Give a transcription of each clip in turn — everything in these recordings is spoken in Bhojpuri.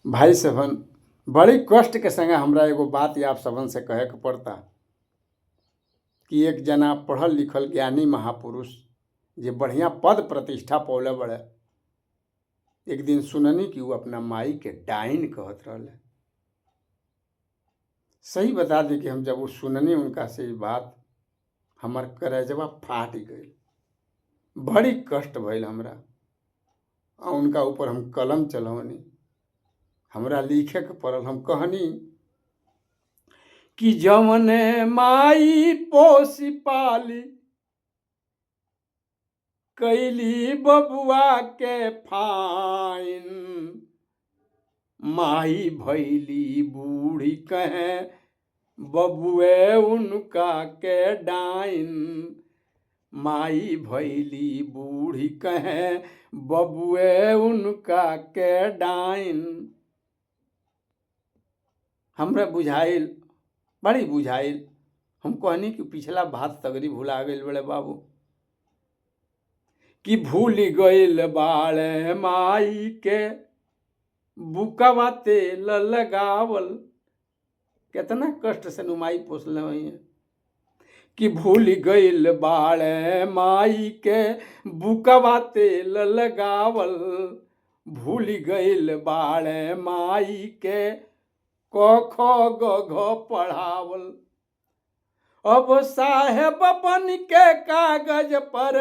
भाई सबन, बड़ी कष्ट के संगे हमरा एगो बात आप सबन से कहे के पड़ता कि एक जना पढ़ल लिखल ज्ञानी महापुरुष जे बढ़िया पद प्रतिष्ठा पौले बड़े, एक दिन सुननी कि वो अपना माई के डाइन कहत रहले। सही बता दी कि हम जब वो सुननी उनका से ये बात, हमार करेजवा फाट गई। बड़ी कष्ट भइल हमरा और उनका ऊपर हम कलम चलवनी, हमरा लिखे के पड़ल। हम कहनी कि जवने माई पोसी पाली कैली बबुआ के फाइन, माई भैली बूढ़ी कहे बबुए उनका के डाइन, माई भैली बूढ़ी कहे बबुए उनका के डाइन। हमरा बुझाइल, बड़ी बुझाइल। हम कहनी कि पिछला बात तगरी भुला गइल बड़े बाबू, कि भूल गइल बाड़े माई के बुकवा तेल लगावल। कितना कष्ट से नुमाई पोसले हुई, कि भूल गइल बाड़े माई के बुकवा तेल लगावल, भूल गइल बाड़े माई के क ख ग घ पढ़ावल। अब साहेब बन के कागज पर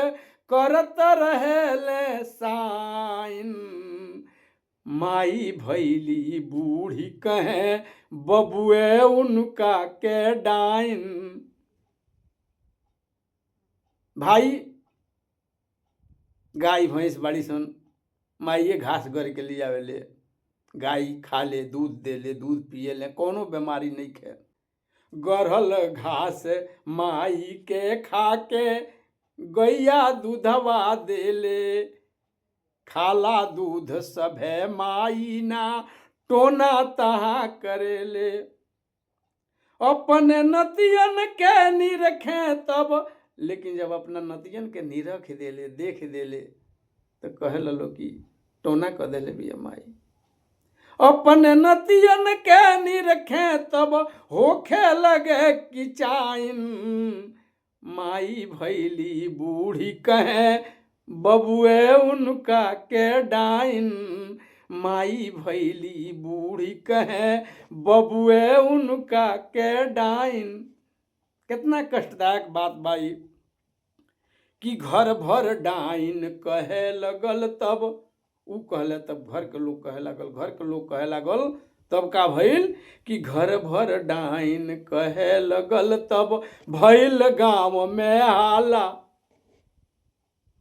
करत रहेले साइन, माई भैली बूढ़ी कहे बबुए उनका के डाइन। भाई, गाय भैंस बड़ी सन, माइए घास गर के ले आवेले, गाय खा ले, दूध दे ले, दूध पिए ले, कोनो बीमारी नहीं खे। गढ़ल घास माई के खा के गैया दूधवा दे ले, खाला दूध सभे माई ना टोना तहा करेले। अपने नतियन के निरखे तब, लेकिन जब अपना नतियन के निरख देले, देख देले, तो कहे ललो कि टोना क देले बिया माई। अपने नतियन के निरखे तब होखे लगे कि चाइन, माई भैली बूढ़ी कहे बबुए उनका के डाइन, माई भैली बूढ़ी कहे बबुए उनका के डाइन। कितना कष्टदायक बात बाई कि घर भर डाइन कहे लगल, तब उ कहले तब घर के लोग कहे लागल, घर के लोग कहे लागल तब का भइल कि घर भर डाइन कहे लगल, तब भइल गांव में हाला,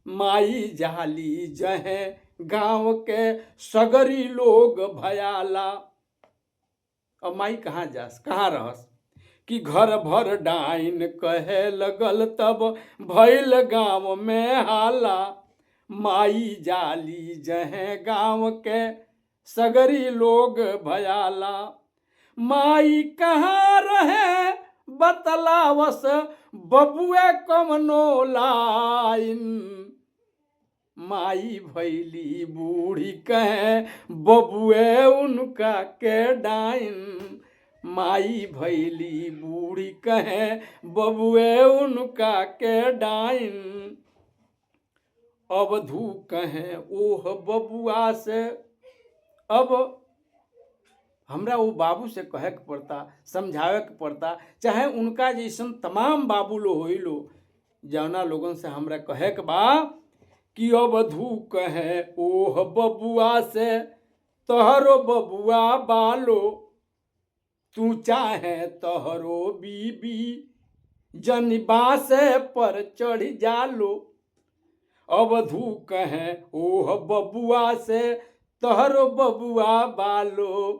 माई जाली जहे गांव के सगरी लोग भयाला। अब माई कहाँ जास, कहाँ रहस, कि घर भर डाइन कहे लगल, तब भइल गांव में हाला, माई जाली जहे गांव के सगरी लोग भयाला। माई कहाँ रहे बतलावस बबुए कमनो लाइन, माई भैली बूढ़ी कहे बबुए उनका के डाइन, माई भैली बूढ़ी कहे बबुए उनका के डाइन। अब धू कहे ओह बबुआ से, अब हमरा वो बाबू से कहे के पड़ता, समझावे के पड़ता, चाहे उनका जैसन तमाम बाबू लो होई लो, जौना लोगन से हमरा कहे के बा कि अब धू कहे ओह बबुआ से, तहरो बबुआ बालो, तू चाहे तहरो बीबी जन बासे पर चढ़ जालो। अब धू कहे ओह बबुआ से, तहरो बबुआ बालो,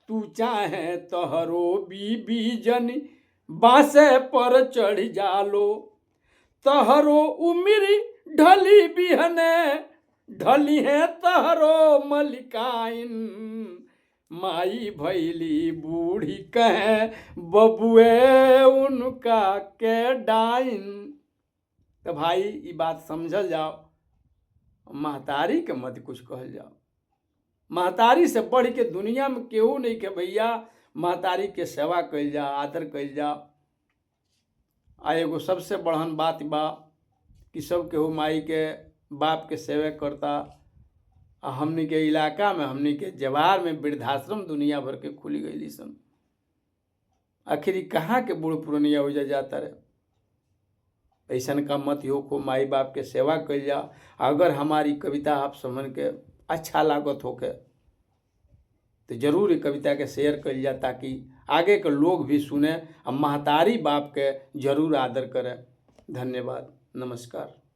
तू चाहे तहरो बीबी जन बासे पर चढ़ जालो। तहरो उमिरी ढली बिहने, ढली है तहरो मलिकाइन, माई भैली बूढ़ी कहे बबुए उनका के डाइन। तो भाई ये बात समझल जाओ, महतारी के मत कुछ कहल जाओ। महतारी से बढ़ के दुनिया में केहू नहीं के भैया महतारी के सेवा कइल जा, आदर कइल जा। आ एगो सबसे बड़हन बात बा कि सब केहू माई के बाप के सेवा करता। आ हमनी के इलाका में, हमनी के जवार में वृद्धाश्रम दुनिया भर के खुली गई सन। आखिर कहाँ के बूढ़ पुरनिया हो जाता रहे। ऐसन का मत हो को, माई बाप के सेवा कइल जा। अगर हमारी कविता आप समझ के अच्छा लागत होके तो जरूर ये कविता के शेयर कइल जा, ताकि आगे के लोग भी सुने और महतारी बाप के जरूर आदर करें। धन्यवाद, नमस्कार।